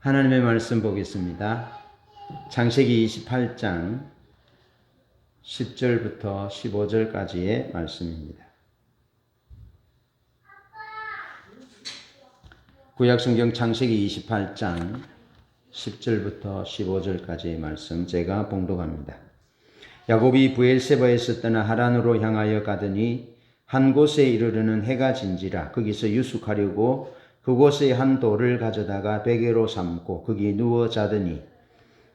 하나님의 말씀 보겠습니다. 창세기 28장 10절부터 15절까지의 말씀입니다. 구약성경 창세기 28장 10절부터 15절까지의 말씀 제가 봉독합니다. 야곱이 브엘세바에서 떠나 하란으로 향하여 가더니 한 곳에 이르르는 해가 진지라 거기서 유숙하려고 그곳에 한 돌을 가져다가 베개로 삼고 거기 누워 자더니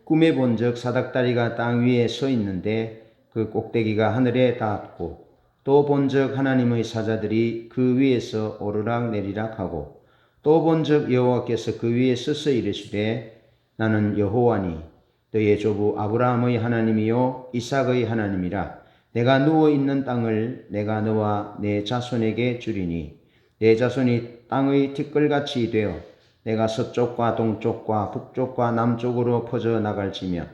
꿈에 본즉 사닥다리가 땅 위에 서 있는데 그 꼭대기가 하늘에 닿았고 또 본즉 하나님의 사자들이 그 위에서 오르락 내리락 하고 또 본즉 여호와께서 그 위에 서서 이르시되 나는 여호와니 너의 조부 아브라함의 하나님이요 이삭의 하나님이라. 내가 누워 있는 땅을 내가 너와 내 자손에게 주리니 내 자손이 땅의 티끌같이 되어 내가 서쪽과 동쪽과 북쪽과 남쪽으로 퍼져 나갈지며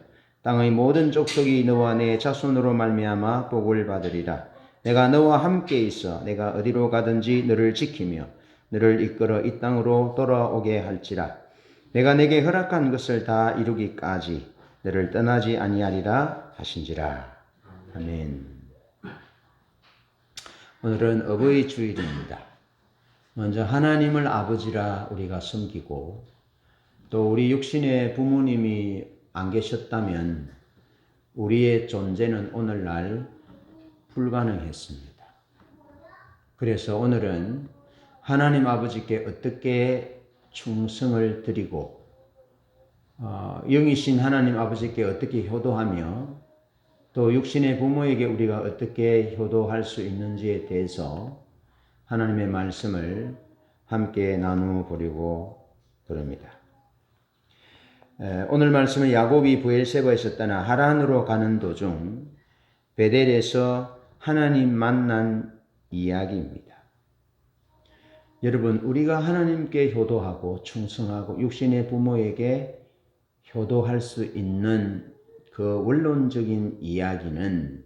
땅의 모든 족속이 너와 내 자손으로 말미암아 복을 받으리라. 내가 너와 함께 있어 내가 어디로 가든지 너를 지키며 너를 이끌어 이 땅으로 돌아오게 할지라. 내가 내게 허락한 것을 다 이루기까지 너를 떠나지 아니하리라 하신지라. 아멘. 오늘은 어버이 주일입니다. 먼저 하나님을 아버지라 우리가 섬기고 또 우리 육신의 부모님이 안 계셨다면 우리의 존재는 오늘날 불가능했습니다. 그래서 오늘은 하나님 아버지께 어떻게 충성을 드리고 영이신 하나님 아버지께 어떻게 효도하며 또 육신의 부모에게 우리가 어떻게 효도할 수 있는지에 대해서 하나님의 말씀을 함께 나누어 보려고 그럽니다. 오늘 말씀은 야곱이 브엘세바에서 떠나 하란으로 가는 도중 베델에서 하나님 만난 이야기입니다. 여러분, 우리가 하나님께 효도하고 충성하고 육신의 부모에게 효도할 수 있는 그 원론적인 이야기는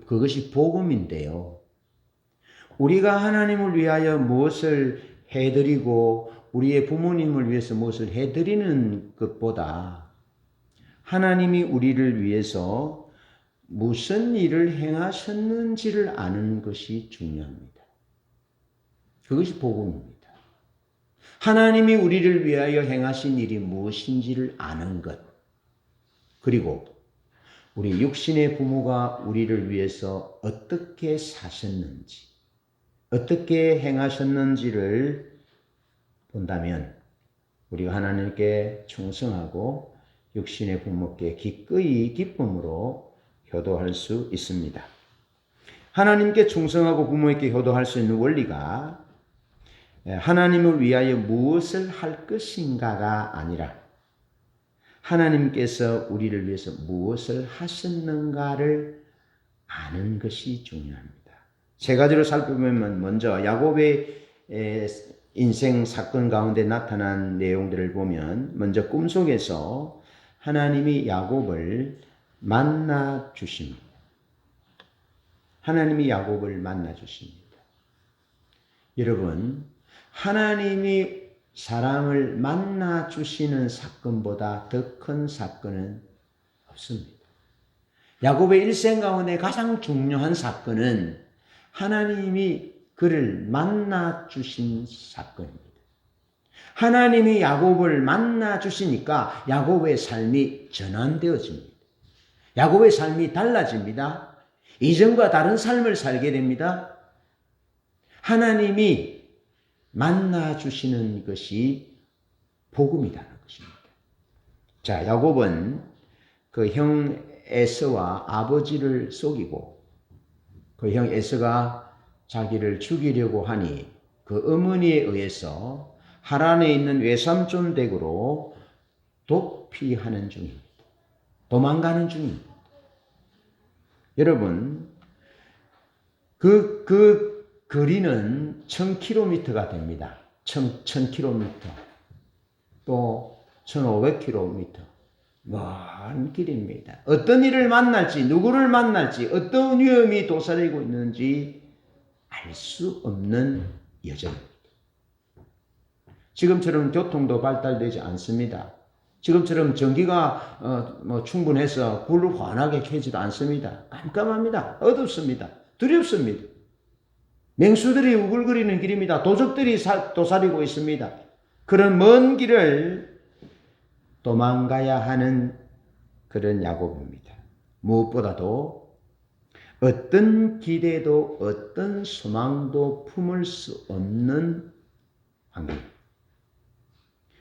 그것이 복음인데요. 우리가 하나님을 위하여 무엇을 해드리고 우리의 부모님을 위해서 무엇을 해드리는 것보다 하나님이 우리를 위해서 무슨 일을 행하셨는지를 아는 것이 중요합니다. 그것이 복음입니다. 하나님이 우리를 위하여 행하신 일이 무엇인지를 아는 것, 그리고 우리 육신의 부모가 우리를 위해서 어떻게 사셨는지, 어떻게 행하셨는지를 본다면 우리가 하나님께 충성하고 육신의 부모께 기꺼이 기쁨으로 효도할 수 있습니다. 하나님께 충성하고 부모에게 효도할 수 있는 원리가 하나님을 위하여 무엇을 할 것인가가 아니라 하나님께서 우리를 위해서 무엇을 하셨는가를 아는 것이 중요합니다. 세 가지로 살펴보면 먼저 야곱의 인생 사건 가운데 나타난 내용들을 보면 먼저 꿈속에서 하나님이 야곱을 만나 주십니다. 하나님이 야곱을 만나 주십니다. 여러분, 하나님이 사람을 만나 주시는 사건보다 더 큰 사건은 없습니다. 야곱의 일생 가운데 가장 중요한 사건은 하나님이 그를 만나 주신 사건입니다. 하나님이 야곱을 만나 주시니까 야곱의 삶이 전환되어집니다. 야곱의 삶이 달라집니다. 이전과 다른 삶을 살게 됩니다. 하나님이 만나 주시는 것이 복음이라는 것입니다. 자, 야곱은 그 형 에서와 아버지를 속이고 그 형 에서가 자기를 죽이려고 하니 그 어머니에 의해서 하란에 있는 외삼촌 댁으로 도피하는 중입니다. 도망가는 중입니다. 여러분, 그 거리는 1000km가 됩니다. 1000km, 또 1500km. 먼 길입니다. 어떤 일을 만날지, 누구를 만날지, 어떤 위험이 도사리고 있는지 알 수 없는 여정입니다. 지금처럼 교통도 발달되지 않습니다. 지금처럼 전기가 충분해서 불을 환하게 켜지도 않습니다. 깜깜합니다. 어둡습니다. 두렵습니다. 맹수들이 우글거리는 길입니다. 도적들이 도사리고 있습니다. 그런 먼 길을 도망가야 하는 그런 야곱입니다. 무엇보다도 어떤 기대도 어떤 소망도 품을 수 없는 환경.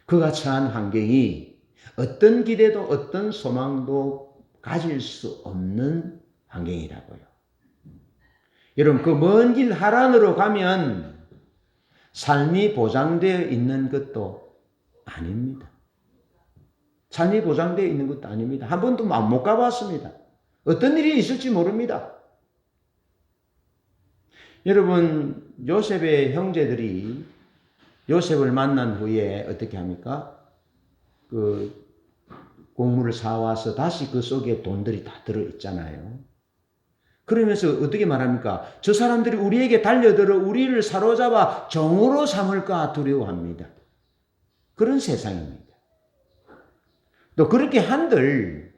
그가 처한 환경이 어떤 기대도 어떤 소망도 가질 수 없는 환경이라고요. 여러분, 그 먼 길 하란으로 가면 삶이 보장되어 있는 것도 아닙니다. 삶이 보장되어 있는 것도 아닙니다. 한 번도 못 가봤습니다. 어떤 일이 있을지 모릅니다. 여러분, 요셉의 형제들이 요셉을 만난 후에 어떻게 합니까? 그 곡물을 사와서 다시 그 속에 돈들이 다 들어있잖아요. 그러면서 어떻게 말합니까? 저 사람들이 우리에게 달려들어 우리를 사로잡아 종으로 삼을까 두려워합니다. 그런 세상입니다. 또 그렇게 한들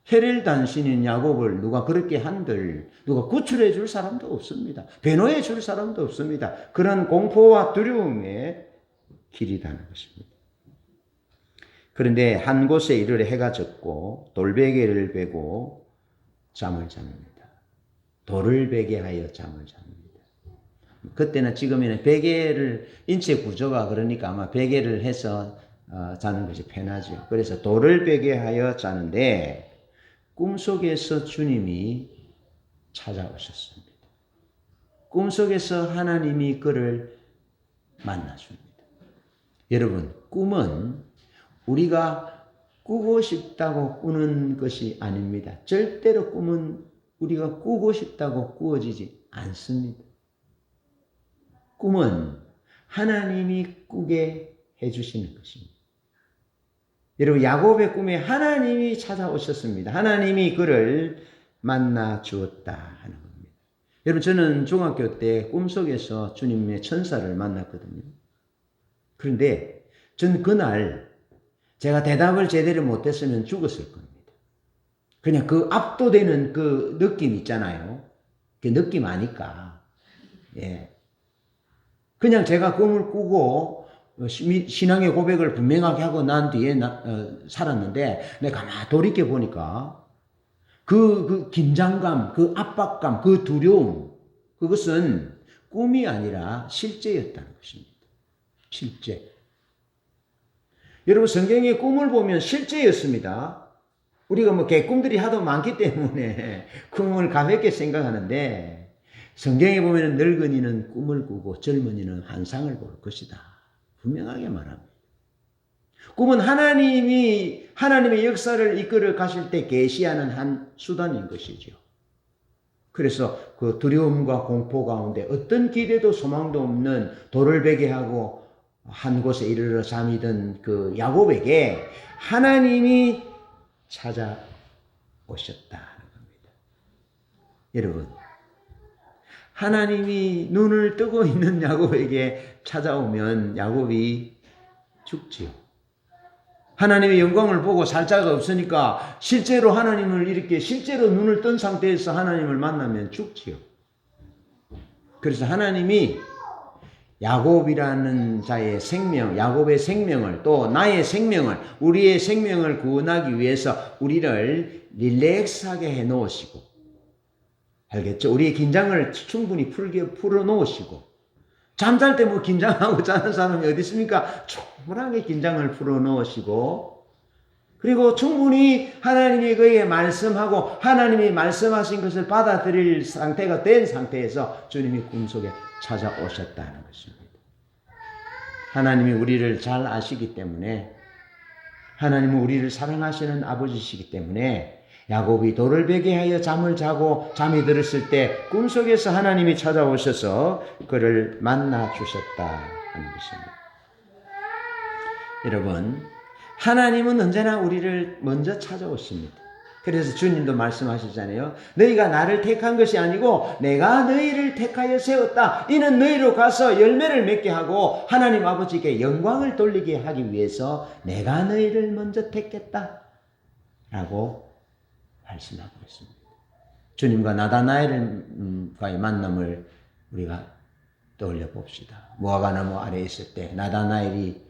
혈일 단신인 야곱을 누가 그렇게 한들 누가 구출해 줄 사람도 없습니다. 변호해 줄 사람도 없습니다. 그런 공포와 두려움의 길이라는 것입니다. 그런데 한 곳에 이르러 해가 졌고 돌베개를 베고 잠을 잡니다. 돌을 베게 하여 잠을 잡니다. 그때는 지금에는 베개를 인체 구조가 그러니까 아마 베개를 해서 자는 것이 편하죠. 그래서 돌을 베게 하여 자는데 꿈속에서 주님이 찾아오셨습니다. 꿈속에서 하나님이 그를 만나줍니다. 여러분, 꿈은 우리가 꾸고 싶다고 꾸는 것이 아닙니다. 절대로 꿈은 우리가 꾸고 싶다고 꾸어지지 않습니다. 꿈은 하나님이 꾸게 해주시는 것입니다. 여러분, 야곱의 꿈에 하나님이 찾아오셨습니다. 하나님이 그를 만나 주었다 하는 겁니다. 여러분, 저는 중학교 때 꿈속에서 주님의 천사를 만났거든요. 그런데 전 그날 제가 대답을 제대로 못했으면 죽었을 겁니다. 그냥 그 압도되는 그 느낌 있잖아요. 그 느낌 아니까. 예. 그냥 제가 꿈을 꾸고 신앙의 고백을 분명하게 하고 난 뒤에 살았는데 내가 가만히 돌이켜 보니까 그 긴장감, 그 압박감, 그 두려움, 그것은 꿈이 아니라 실제였다는 것입니다. 실제. 여러분, 성경의 꿈을 보면 실제였습니다. 우리가 개꿈들이 하도 많기 때문에 꿈을 가볍게 생각하는데 성경에 보면 늙은이는 꿈을 꾸고 젊은이는 환상을 볼 것이다. 분명하게 말합니다. 꿈은 하나님의 역사를 이끌어 가실 때 계시하는 한 수단인 것이죠. 그래서 그 두려움과 공포 가운데 어떤 기대도 소망도 없는 돌을 베게 하고 한 곳에 이르러 잠이 든 그 야곱에게 하나님이 찾아오셨다 하는 겁니다. 여러분, 하나님이 눈을 뜨고 있는 야곱에게 찾아오면 야곱이 죽지요. 하나님의 영광을 보고 살 자가 없으니까 실제로 하나님을 이렇게 실제로 눈을 뜬 상태에서 하나님을 만나면 죽지요. 그래서 하나님이 야곱이라는 자의 생명, 야곱의 생명을 또 나의 생명을, 우리의 생명을 구원하기 위해서 우리를 릴렉스하게 해 놓으시고, 알겠죠? 우리의 긴장을 충분히 풀어 놓으시고, 잠잘 때 긴장하고 자는 사람이 어디 있습니까? 충분하게 긴장을 풀어 놓으시고, 그리고 충분히 하나님이 그에게 말씀하고 하나님이 말씀하신 것을 받아들일 상태가 된 상태에서 주님이 꿈속에 찾아오셨다는 것입니다. 하나님이 우리를 잘 아시기 때문에, 하나님은 우리를 사랑하시는 아버지시기 때문에 야곱이 돌을 베게 하여 잠을 자고 잠이 들었을 때 꿈속에서 하나님이 찾아오셔서 그를 만나 주셨다 하는 것입니다. 여러분, 하나님은 언제나 우리를 먼저 찾아오십니다. 그래서 주님도 말씀하셨잖아요. 너희가 나를 택한 것이 아니고 내가 너희를 택하여 세웠다. 이는 너희로 가서 열매를 맺게 하고 하나님 아버지께 영광을 돌리게 하기 위해서 내가 너희를 먼저 택했다. 라고 말씀하고 있습니다. 주님과 나다나엘과의 만남을 우리가 떠올려 봅시다. 무화과나무 아래에 있을 때, 나다나엘이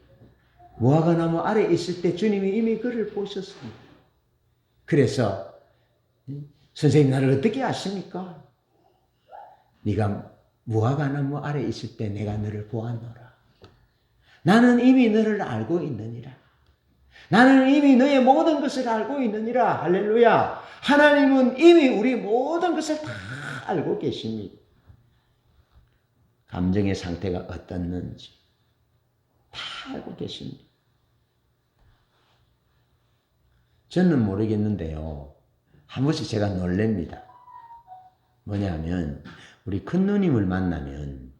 무화과나무 아래에 있을 때 주님이 이미 그를 보셨습니다. 그래서 선생님 나를 어떻게 아십니까? 네가 무화과나무 아래에 있을 때 내가 너를 보았노라. 나는 이미 너를 알고 있느니라. 나는 이미 너의 모든 것을 알고 있느니라. 할렐루야. 하나님은 이미 우리 모든 것을 다 알고 계십니다. 감정의 상태가 어떻는지 다 알고 계십니다. 저는 모르겠는데요. 한 번씩 제가 놀랍니다. 뭐냐면 우리 큰 누님을 만나면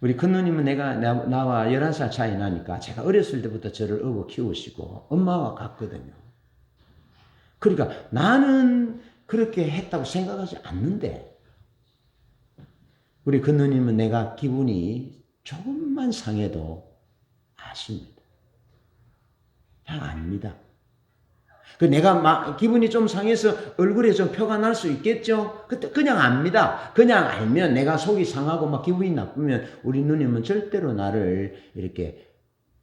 우리 큰 누님은 나와 11살 차이 나니까 제가 어렸을 때부터 저를 업어 키우시고 엄마와 같거든요. 그러니까 나는 그렇게 했다고 생각하지 않는데 우리 큰 누님은 내가 기분이 조금만 상해도 아십니다. 다 압니다. 내가 기분이 좀 상해서 얼굴에 좀 표가 날 수 있겠죠? 그때 그냥 압니다. 그냥 알면 내가 속이 상하고 막 기분이 나쁘면 우리 누님은 절대로 나를 이렇게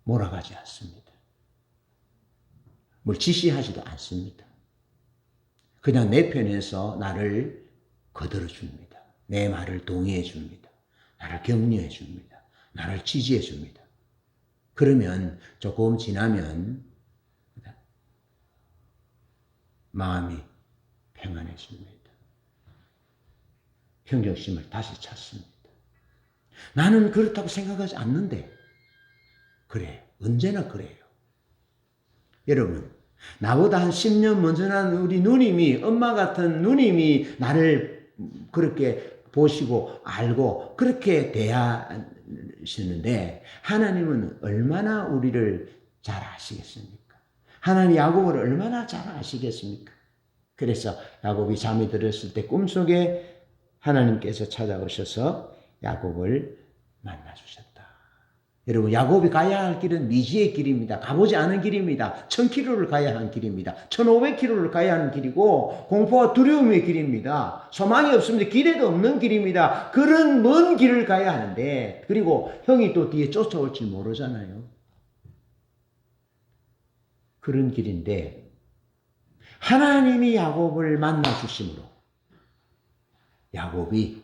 몰아가지 않습니다. 뭘 지시하지도 않습니다. 그냥 내 편에서 나를 거들어 줍니다. 내 말을 동의해 줍니다. 나를 격려해 줍니다. 나를 지지해 줍니다. 그러면 조금 지나면 마음이 평안해집니다. 평정심을 다시 찾습니다. 나는 그렇다고 생각하지 않는데 그래, 언제나 그래요. 여러분, 나보다 한 10년 먼저 난 우리 누님이, 엄마 같은 누님이 나를 그렇게 보시고 알고 그렇게 대하시는데 하나님은 얼마나 우리를 잘 아시겠습니까? 하나님 야곱을 얼마나 잘 아시겠습니까? 그래서 야곱이 잠이 들었을 때 꿈속에 하나님께서 찾아오셔서 야곱을 만나주셨다. 여러분, 야곱이 가야 할 길은 미지의 길입니다. 가보지 않은 길입니다. 1000km를 가야 하는 길입니다. 1500km를 가야 하는 길이고 공포와 두려움의 길입니다. 소망이 없습니다. 기대도 없는 길입니다. 그런 먼 길을 가야 하는데 그리고 형이 또 뒤에 쫓아올지 모르잖아요. 그런 길인데 하나님이 야곱을 만나주심으로 야곱이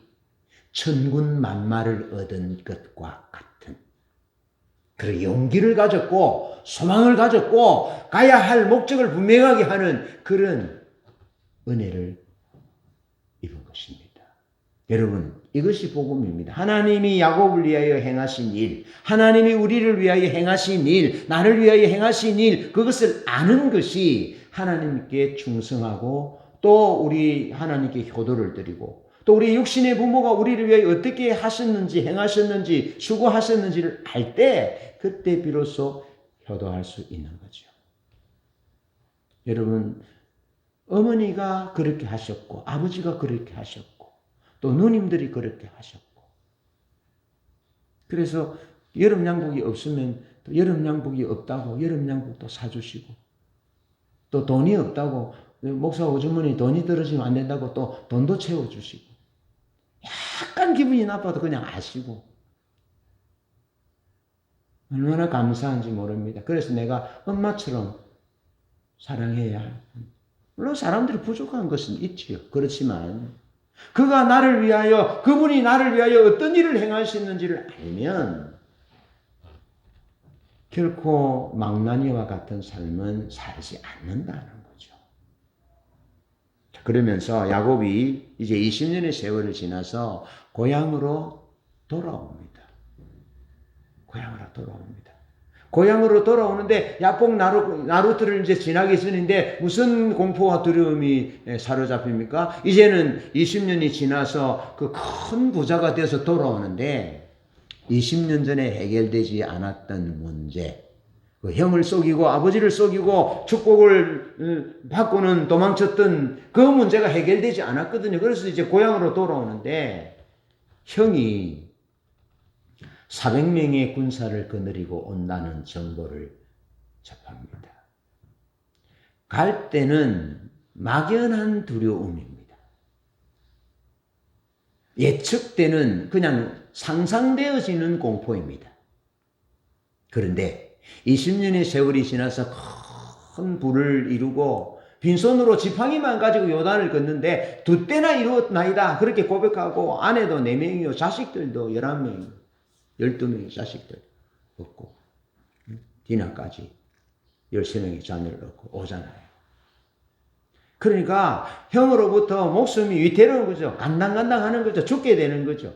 천군 만마를 얻은 것과 같은 그 용기를 가졌고 소망을 가졌고 가야 할 목적을 분명하게 하는 그런 은혜를 입은 것입니다. 여러분, 이것이 복음입니다. 하나님이 야곱을 위하여 행하신 일, 하나님이 우리를 위하여 행하신 일, 나를 위하여 행하신 일, 그것을 아는 것이 하나님께 충성하고 또 우리 하나님께 효도를 드리고 또 우리 육신의 부모가 우리를 위하여 어떻게 하셨는지 행하셨는지 수고하셨는지를 알 때 그때 비로소 효도할 수 있는 거죠. 여러분, 어머니가 그렇게 하셨고 아버지가 그렇게 하셨고 또 누님들이 그렇게 하셨고 그래서 여름 양복이 없으면 또 여름 양복이 없다고 여름 양복도 사주시고 또 돈이 없다고 목사 오주머니 돈이 떨어지면 안 된다고 또 돈도 채워주시고 약간 기분이 나빠도 그냥 아시고 얼마나 감사한지 모릅니다. 그래서 내가 엄마처럼 사랑해야 할 물론 사람들이 부족한 것은 있지요. 그렇지만 그가 나를 위하여 그분이 나를 위하여 어떤 일을 행하셨는지를 알면 결코 망나니와 같은 삶은 살지 않는다는 거죠. 그러면서 야곱이 이제 20년의 세월을 지나서 고향으로 돌아옵니다. 고향으로 돌아오는데 야복 나루트를 이제 지나겠으는데 무슨 공포와 두려움이 사로잡힙니까? 이제는 20년이 지나서 그 큰 부자가 돼서 돌아오는데 20년 전에 해결되지 않았던 문제, 그 형을 속이고 아버지를 속이고 축복을 받고는 도망쳤던 그 문제가 해결되지 않았거든요. 그래서 이제 고향으로 돌아오는데 형이 400명의 군사를 거느리고 온다는 정보를 접합니다. 갈 때는 막연한 두려움입니다. 예측되는 그냥 상상되어지는 공포입니다. 그런데 20년의 세월이 지나서 큰 부를 이루고 빈손으로 지팡이만 가지고 요단을 걷는데 2때나 이루었나이다 그렇게 고백하고 아내도 4명이요 자식들도 11명이요 12명의 자식들 얻고 디나까지 13명의 자녀를 얻고 오잖아요. 그러니까 형으로부터 목숨이 위태로운 거죠. 간당간당하는 거죠. 죽게 되는 거죠.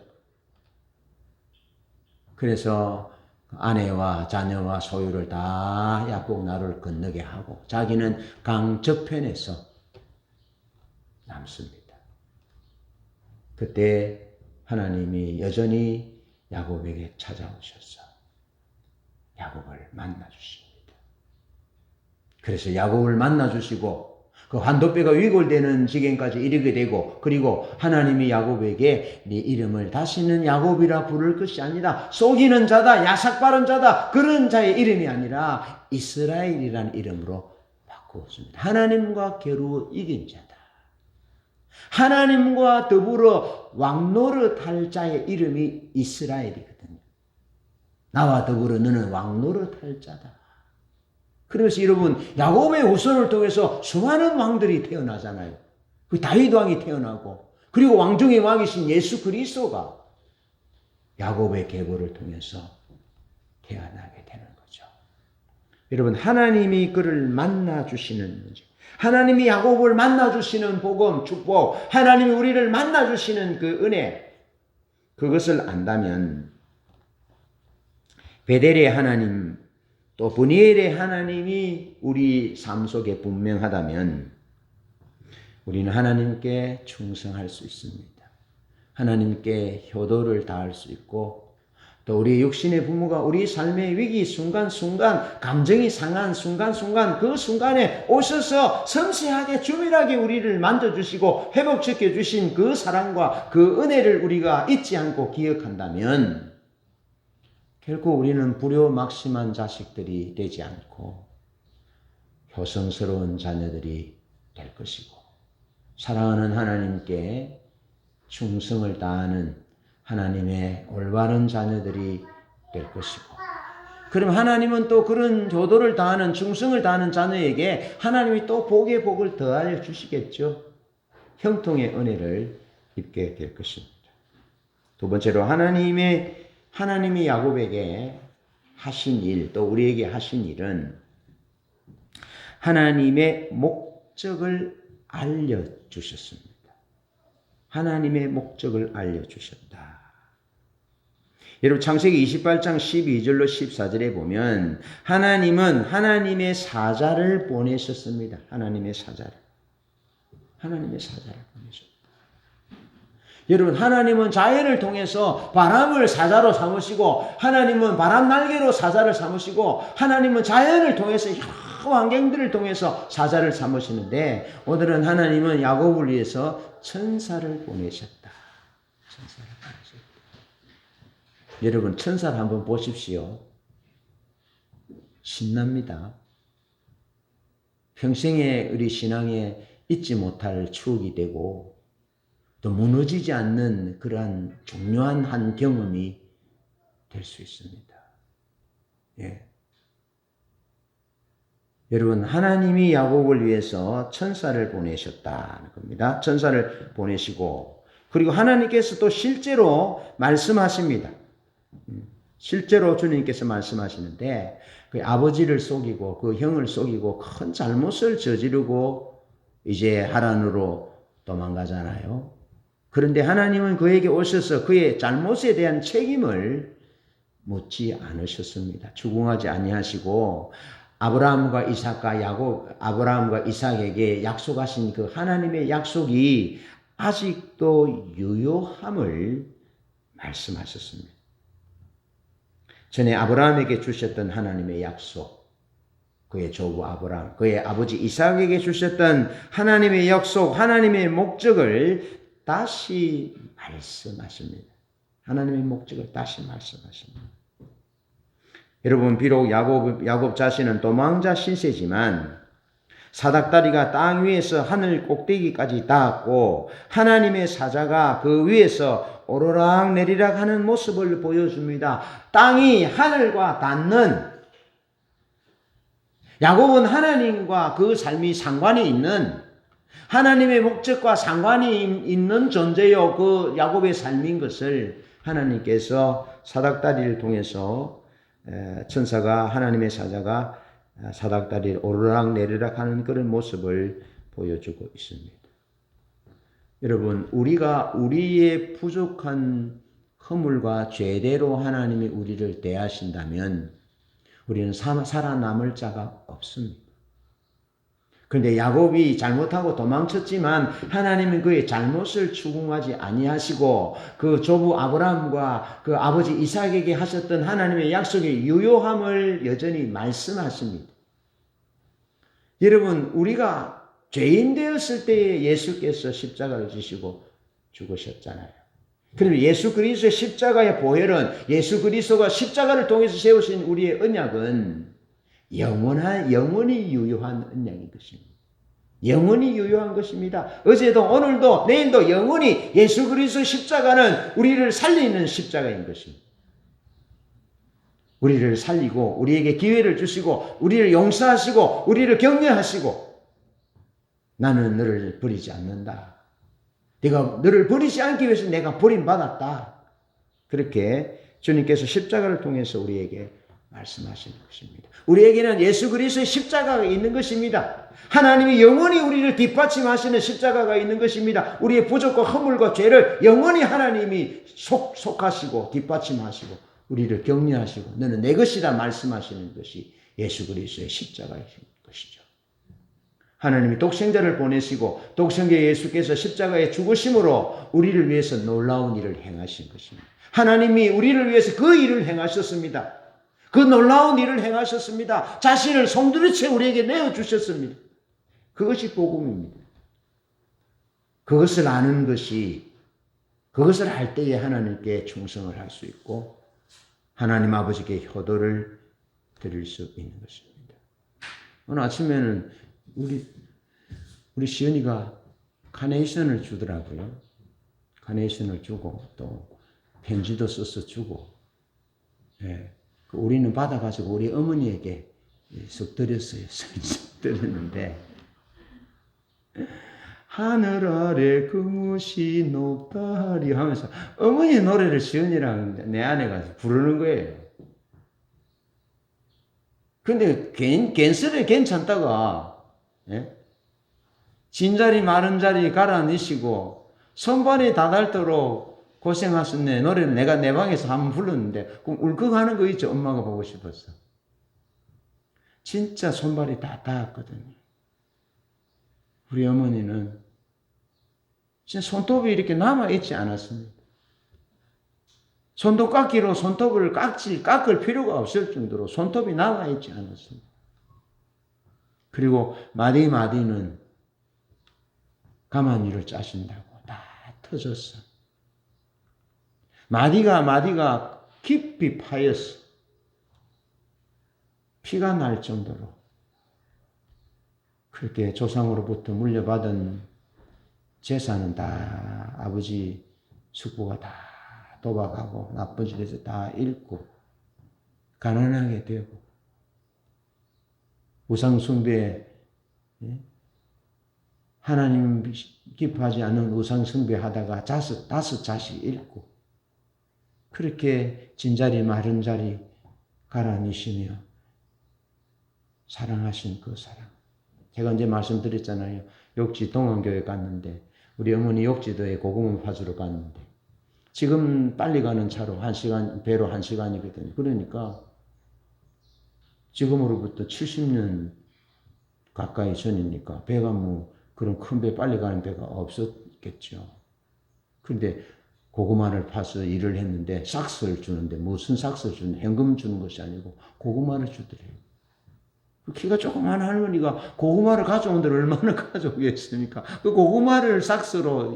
그래서 아내와 자녀와 소유를 다 야곱 나루를 건너게 하고 자기는 강 저편에서 남습니다. 그때 하나님이 여전히 야곱에게 찾아오셔서 야곱을 만나주십니다. 그래서 야곱을 만나주시고 그 환도뼈가 위골되는 지경까지 이르게 되고 그리고 하나님이 야곱에게 네 이름을 다시는 야곱이라 부를 것이 아니다. 속이는 자다, 야삭바른 자다 그런 자의 이름이 아니라 이스라엘이라는 이름으로 바꾸었습니다. 하나님과 겨루어 이긴 자다. 하나님과 더불어 왕노릇할 자의 이름이 이스라엘이거든요. 나와 더불어 너는 왕노릇할 자다. 그래서 여러분 야곱의 후손을 통해서 수많은 왕들이 태어나잖아요. 그 다윗 왕이 태어나고 그리고 왕 중의 왕이신 예수 그리스도가 야곱의 계보를 통해서 태어나게 되는 거죠. 여러분 하나님이 그를 만나주시는 문제, 하나님이 야곱을 만나주시는 복음, 축복, 하나님이 우리를 만나주시는 그 은혜, 그것을 안다면 베델의 하나님 또 브니엘의 하나님이 우리 삶 속에 분명하다면 우리는 하나님께 충성할 수 있습니다. 하나님께 효도를 다할 수 있고 또 우리 육신의 부모가 우리 삶의 위기 순간순간 감정이 상한 순간순간 그 순간에 오셔서 섬세하게 주밀하게 우리를 만져주시고 회복시켜 주신 그 사랑과 그 은혜를 우리가 잊지 않고 기억한다면 결코 우리는 불효막심한 자식들이 되지 않고 효성스러운 자녀들이 될 것이고 사랑하는 하나님께 충성을 다하는 하나님의 올바른 자녀들이 될 것이고 그럼 하나님은 또 그런 효도를 다하는 충성을 다하는 자녀에게 하나님이 또 복의 복을 더하여 주시겠죠. 형통의 은혜를 입게 될 것입니다. 두 번째로 하나님이 야곱에게 하신 일, 또 우리에게 하신 일은 하나님의 목적을 알려주셨습니다. 하나님의 목적을 알려주셨다. 여러분 창세기 28장 12절로 14절에 보면 하나님은 하나님의 사자를 보내셨습니다. 하나님의 사자를 보내셨다. 여러분 하나님은 자연을 통해서 바람을 사자로 삼으시고 하나님은 바람 날개로 사자를 삼으시고 하나님은 자연을 통해서 여러 환경들을 통해서 사자를 삼으시는데 오늘은 하나님은 야곱을 위해서 천사를 보내셨다. 여러분 천사를 한번 보십시오. 신납니다. 평생에 우리 신앙에 잊지 못할 추억이 되고 또 무너지지 않는 그러한 중요한 한 경험이 될 수 있습니다. 예. 여러분 하나님이 야곱을 위해서 천사를 보내셨다는 겁니다. 천사를 보내시고 그리고 하나님께서 또 실제로 말씀하십니다. 실제로 주님께서 말씀하시는데 그 아버지를 속이고 그 형을 속이고 큰 잘못을 저지르고 이제 하란으로 도망가잖아요. 그런데 하나님은 그에게 오셔서 그의 잘못에 대한 책임을 묻지 않으셨습니다. 추궁하지 아니하시고 아브라함과 이삭에게 약속하신 그 하나님의 약속이 아직도 유효함을 말씀하셨습니다. 전에 아브라함에게 주셨던 하나님의 약속, 그의 조부 아브라함, 그의 아버지 이삭에게 주셨던 하나님의 약속, 하나님의 목적을 다시 말씀하십니다. 하나님의 목적을 다시 말씀하십니다. 여러분, 비록 야곱 자신은 도망자 신세지만 사닥다리가 땅 위에서 하늘 꼭대기까지 닿았고 하나님의 사자가 그 위에서 오르락 내리락 하는 모습을 보여줍니다. 땅이 하늘과 닿는, 야곱은 하나님과 그 삶이 상관이 있는, 하나님의 목적과 상관이 있는 존재요. 그 야곱의 삶인 것을 하나님께서 사닥다리를 통해서 천사가, 하나님의 사자가 사닥다리를 오르락 내리락 하는 그런 모습을 보여주고 있습니다. 여러분, 우리가 우리의 부족한 허물과 죄대로 하나님이 우리를 대하신다면 우리는 살아남을 자가 없습니다. 그런데 야곱이 잘못하고 도망쳤지만 하나님은 그의 잘못을 추궁하지 아니하시고 그 조부 아브라함과 그 아버지 이삭에게 하셨던 하나님의 약속의 유효함을 여전히 말씀하십니다. 여러분, 우리가 죄인 되었을 때에 예수께서 십자가를 지시고 죽으셨잖아요. 그러면 예수 그리스도의 십자가의 보혈은, 예수 그리스도가 십자가를 통해서 세우신 우리의 언약은 영원히 유효한 언약인 것입니다. 영원히 유효한 것입니다. 어제도 오늘도 내일도 영원히 예수 그리스도의 십자가는 우리를 살리는 십자가인 것입니다. 우리를 살리고 우리에게 기회를 주시고 우리를 용서하시고 우리를 격려하시고, 나는 너를 버리지 않는다. 네가 너를 버리지 않기 위해서 내가 버림받았다. 그렇게 주님께서 십자가를 통해서 우리에게 말씀하시는 것입니다. 우리에게는 예수 그리스도의 십자가가 있는 것입니다. 하나님이 영원히 우리를 뒷받침하시는 십자가가 있는 것입니다. 우리의 부족과 허물과 죄를 영원히 하나님이 속하시고 뒷받침하시고 우리를 격려하시고 너는 내 것이다 말씀하시는 것이 예수 그리스도의 십자가인 것이죠. 하나님이 독생자를 보내시고 독생자 예수께서 십자가에 죽으심으로 우리를 위해서 놀라운 일을 행하신 것입니다. 하나님이 우리를 위해서 그 일을 행하셨습니다. 그 놀라운 일을 행하셨습니다. 자신을 송두리째 우리에게 내어주셨습니다. 그것이 복음입니다. 그것을 아는 것이, 그것을 할 때에 하나님께 충성을 할 수 있고 하나님 아버지께 효도를 드릴 수 있는 것입니다. 오늘 아침에는 우리 시은이가 카네이션을 주더라고요. 카네이션을 주고 또 편지도 써서 주고, 예. 우리는 받아가지고 우리 어머니에게 쓱 드렸어요. 쓱 드렸는데, 하늘 아래 그무시 높다리 하면서 어머니 노래를 시은이랑 내 아내가 부르는 거예요. 근데 괜스레 괜찮다가, 예? 진자리 마른 자리 갈아내시고 손발이 다 닳도록 고생하셨네. 노래를 내가 내 방에서 한번 불렀는데 그럼 울컥하는 거 있죠. 엄마가 보고 싶었어. 진짜 손발이 다 닿았거든요. 우리 어머니는 진짜 손톱이 이렇게 남아있지 않았습니다. 손톱깎이로 손톱을 깎을 필요가 없을 정도로 손톱이 남아있지 않았습니다. 그리고 마디마디는 가마니를 짜신다고 다 터졌어. 마디가 깊이 파였어. 피가 날 정도로. 그렇게 조상으로부터 물려받은 재산은 다 아버지 숙부가 다 도박하고 나쁜 짓에서 다 잃고 가난하게 되고 우상숭배, 하나님 기뻐하지 않는 우상숭배 하다가 다섯 자식 잃고 그렇게 진자리 마른 자리 갈아니시며 사랑하신 그 사랑. 제가 이제 말씀드렸잖아요. 욕지 동안교회 갔는데 우리 어머니 욕지도에 고구마 파주러 갔는데 지금 빨리 가는 차로 1시간, 배로 1시간이거든요. 그러니까 지금으로부터 70년 가까이 전이니까 배가 뭐 그런 큰 배 빨리 가는 배가 없었겠죠. 그런데 고구마를 파서 일을 했는데 삭스를 주는데 무슨 삭스를 주는, 현금 주는 것이 아니고 고구마를 주더래요. 그 키가 조그만 할머니가 고구마를 가져온 데를 얼마나 가져오겠습니까? 그 고구마를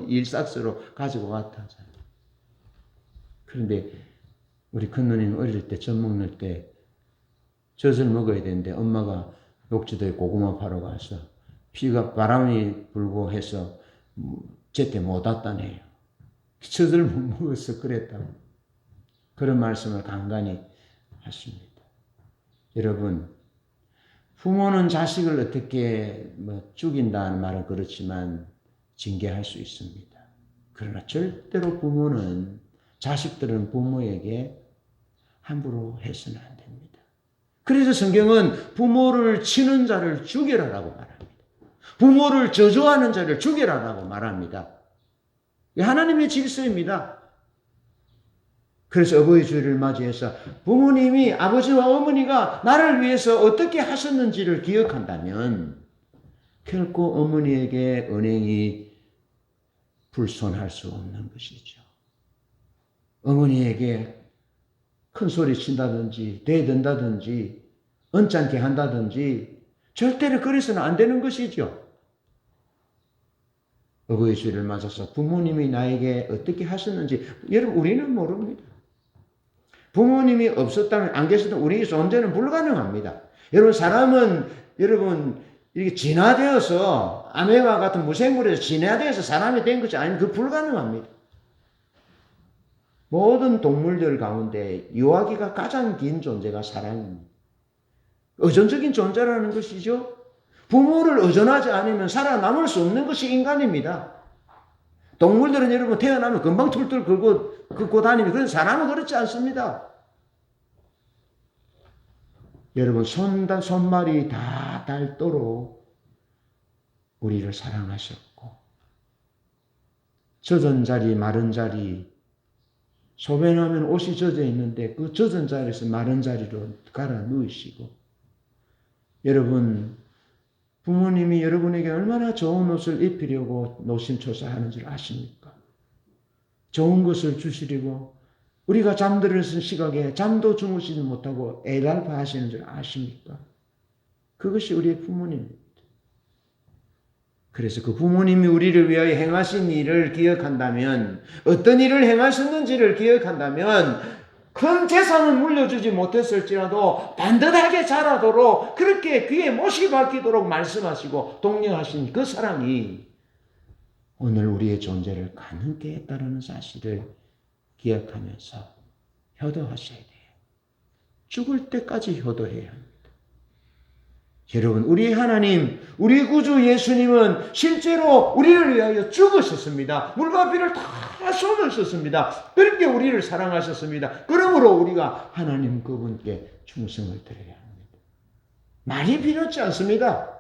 일삭스로 가지고 갔다잖아요. 그런데 우리 큰누님 어릴 때 젖 먹는 때 젖을 먹어야 되는데 엄마가 욕지도에 고구마 파러 가서 비가 바람이 불고 해서 제때 못 왔다네요. 젖을 못 먹어서 그랬다고. 그런 말씀을 간간히 하십니다. 여러분, 부모는 자식을 어떻게 죽인다는 말은 그렇지만 징계할 수 있습니다. 그러나 절대로 부모는 자식들은 부모에게 함부로 해서는 안 됩니다. 그래서 성경은 부모를 치는 자를 죽여라라고 말합니다. 부모를 저주하는 자를 죽여라라고 말합니다. 하나님의 질서입니다. 그래서 어버이 주일을 맞이해서 부모님이 아버지와 어머니가 나를 위해서 어떻게 하셨는지를 기억한다면 결코 어머니에게 은행이 불손할 수 없는 것이죠. 어머니에게 큰 소리 친다든지 대든다든지 언짢게 한다든지 절대로 그래서는 안 되는 것이죠. 어버이 주일을 맞아서 부모님이 나에게 어떻게 하셨는지 여러분 우리는 모릅니다. 부모님이 없었다면 안 계셨다면 우리의 존재는 불가능합니다. 여러분 사람은 이렇게 진화되어서 아메바 같은 무생물에서 진화되어서 사람이 된 것이 아니면 그 불가능합니다. 모든 동물들 가운데 유아기가 가장 긴 존재가 사람입니다. 의존적인 존재라는 것이죠. 부모를 의존하지 않으면 살아남을 수 없는 것이 인간입니다. 동물들은 여러분 태어나면 금방 툴툴 긁고 다니면 그런데 사람은 그렇지 않습니다. 여러분 손발이 다 닳도록 우리를 사랑하셨고 젖은 자리 마른 자리 소변하면 옷이 젖어 있는데 그 젖은 자리에서 마른 자리로 갈아 누이시고 여러분 부모님이 여러분에게 얼마나 좋은 옷을 입히려고 노심초사하는지를 아십니까? 좋은 것을 주시려고 우리가 잠들었을 시각에 잠도 주무시지 못하고 애달파 하시는 줄 아십니까? 그것이 우리의 부모님입니다. 그래서 그 부모님이 우리를 위하여 행하신 일을 기억한다면 어떤 일을 행하셨는지를 기억한다면 큰 재산을 물려주지 못했을지라도 반듯하게 자라도록 그렇게 귀에 못이 박히도록 말씀하시고 독려하신 그 사랑이 오늘 우리의 존재를 가능케 했다는 사실을 기억하면서 효도하셔야 돼요. 죽을 때까지 효도해야 합니다. 여러분 우리 하나님 우리 구주 예수님은 실제로 우리를 위하여 죽으셨습니다. 물과 피를 다 쏟으셨습니다. 그렇게 우리를 사랑하셨습니다. 그러므로 우리가 하나님 그분께 충성을 드려야 합니다. 말이 필요치 않습니다.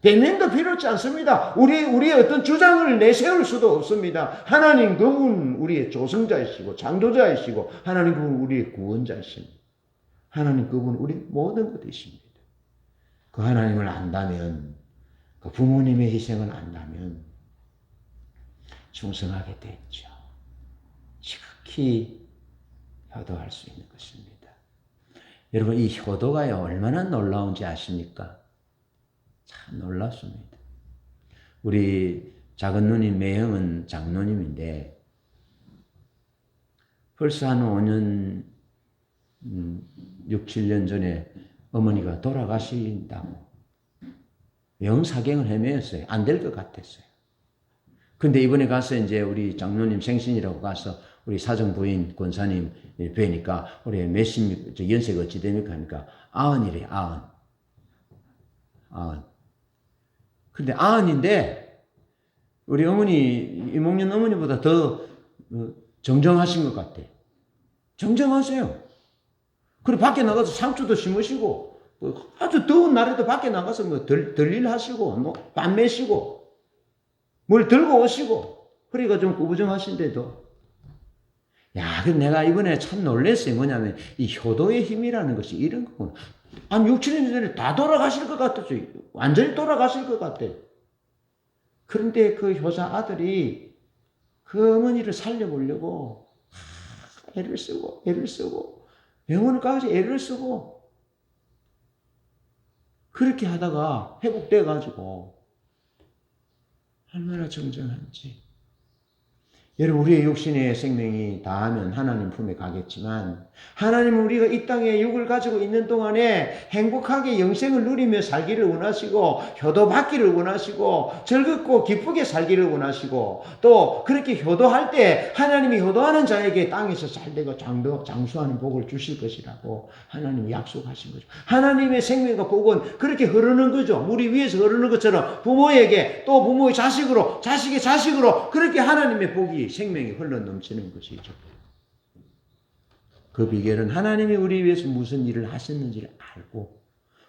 변명도 필요치 않습니다. 우리의 어떤 주장을 내세울 수도 없습니다. 하나님 그분 우리의 조성자이시고 창조자이시고 하나님 그분 우리의 구원자이십니다. 하나님 그분 우리 모든 것이십니다. 그 하나님을 안다면 그 부모님의 희생을 안다면 충성하게 됐죠. 지극히 효도할 수 있는 것입니다. 여러분 이 효도가요 얼마나 놀라운지 아십니까? 참 놀랍습니다. 우리 작은 누님 매형은 장로님인데 벌써 한 5년 6, 7년 전에 어머니가 돌아가신다고 영사경을 헤매었어요. 안 될 것 같았어요. 근데 이번에 가서 이제 우리 장로님 생신이라고 가서 우리 사정 부인 권사님 뵈니까 우리 연세가 어찌 됩니까? 하니까 90이래요. 90. 근데 90인데 우리 어머니 이몽년 어머니보다 더 정정하신 것 같아요. 정정하세요. 그리고 밖에 나가서 상추도 심으시고 아주 더운 날에도 밖에 나가서 들일 하시고 밤 매시고 뭘 들고 오시고 허리가 좀 구부정하신데도 근데 내가 이번에 참 놀랐어요. 뭐냐면 이 효도의 힘이라는 것이 이런 거구나. 한 6, 7년 전에 다 돌아가실 것 같았어요. 완전히 돌아가실 것 같아요. 그런데 그 효자 아들이 그 어머니를 살려보려고 애를 쓰고 병원까지 애를 쓰고 그렇게 하다가 회복돼 가지고 얼마나 정정한지. 여러분, 우리의 육신의 생명이 다하면 하나님 품에 가겠지만, 하나님은 우리가 이 땅에 육을 가지고 있는 동안에 행복하게 영생을 누리며 살기를 원하시고, 효도받기를 원하시고, 즐겁고 기쁘게 살기를 원하시고, 또 그렇게 효도할 때 하나님이 효도하는 자에게 땅에서 잘되고 장수하는 복을 주실 것이라고 하나님이 약속하신 거죠. 하나님의 생명과 복은 그렇게 흐르는 거죠. 물이 위에서 흐르는 것처럼 부모에게, 또 부모의 자식으로, 자식의 자식으로, 그렇게 하나님의 복이, 생명이 흘러 넘치는 것이죠. 그 비결은 하나님이 우리 위해서 무슨 일을 하셨는지를 알고,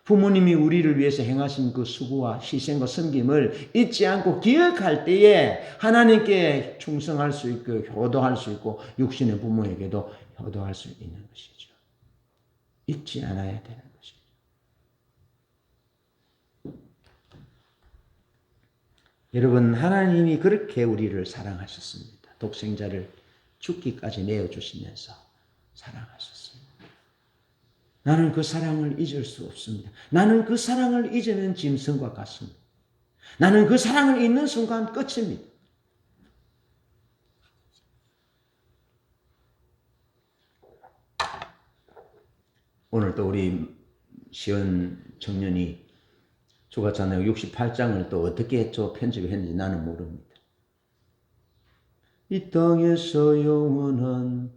부모님이 우리를 위해서 행하신 그 수고와 희생과 섬김을 잊지 않고 기억할 때에 하나님께 충성할 수 있고 효도할 수 있고, 육신의 부모에게도 효도할 수 있는 것이죠. 잊지 않아야 되는 것이죠. 여러분, 하나님이 그렇게 우리를 사랑하셨습니다. 독생자를 죽기까지 내어주시면서 사랑하셨습니다. 나는 그 사랑을 잊을 수 없습니다. 나는 그 사랑을 잊으면 짐승과 같습니다. 나는 그 사랑을 잊는 순간 끝입니다. 오늘 또 우리 시원 청년이 죽었잖아요. 68장을 또 어떻게 편집했는지 나는 모릅니다. 이 땅에서 영원한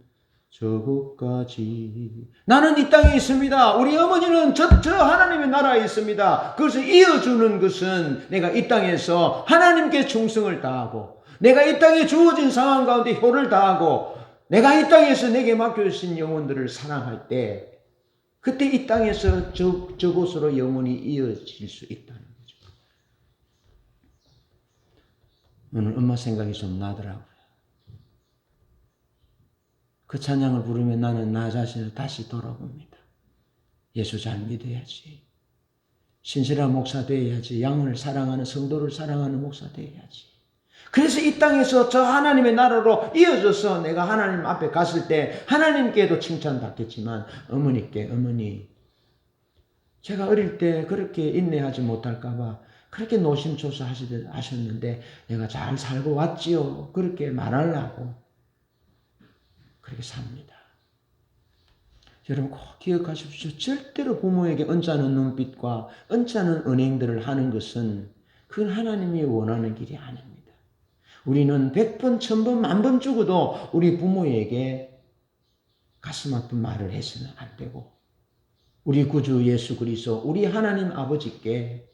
저곳까지. 나는 이 땅에 있습니다. 우리 어머니는 저 하나님의 나라에 있습니다. 그것을 이어주는 것은 내가 이 땅에서 하나님께 충성을 다하고, 내가 이 땅에 주어진 상황 가운데 효를 다하고, 내가 이 땅에서 내게 맡겨주신 영혼들을 사랑할 때, 그때 이 땅에서 저곳으로 영혼이 이어질 수 있다는 거죠. 오늘 엄마 생각이 좀 나더라고요. 그 찬양을 부르면 나는 나 자신을 다시 돌아봅니다. 예수 잘 믿어야지. 신실한 목사 되어야지. 양을 사랑하는, 성도를 사랑하는 목사 되어야지. 그래서 이 땅에서 저 하나님의 나라로 이어져서 내가 하나님 앞에 갔을 때 하나님께도 칭찬받겠지만, 어머니께, 어머니, 제가 어릴 때 그렇게 인내하지 못할까봐 그렇게 노심초사 하셨는데 내가 잘 살고 왔지요. 그렇게 말하려고 그렇게 삽니다. 여러분 꼭 기억하십시오. 절대로 부모에게 언짢은 눈빛과 언짢은 언행들을 하는 것은 그건 하나님이 원하는 길이 아닙니다. 우리는 100번, 1000번, 10,000번 죽어도 우리 부모에게 가슴 아픈 말을 해서는 안 되고, 우리 구주 예수 그리스도, 우리 하나님 아버지께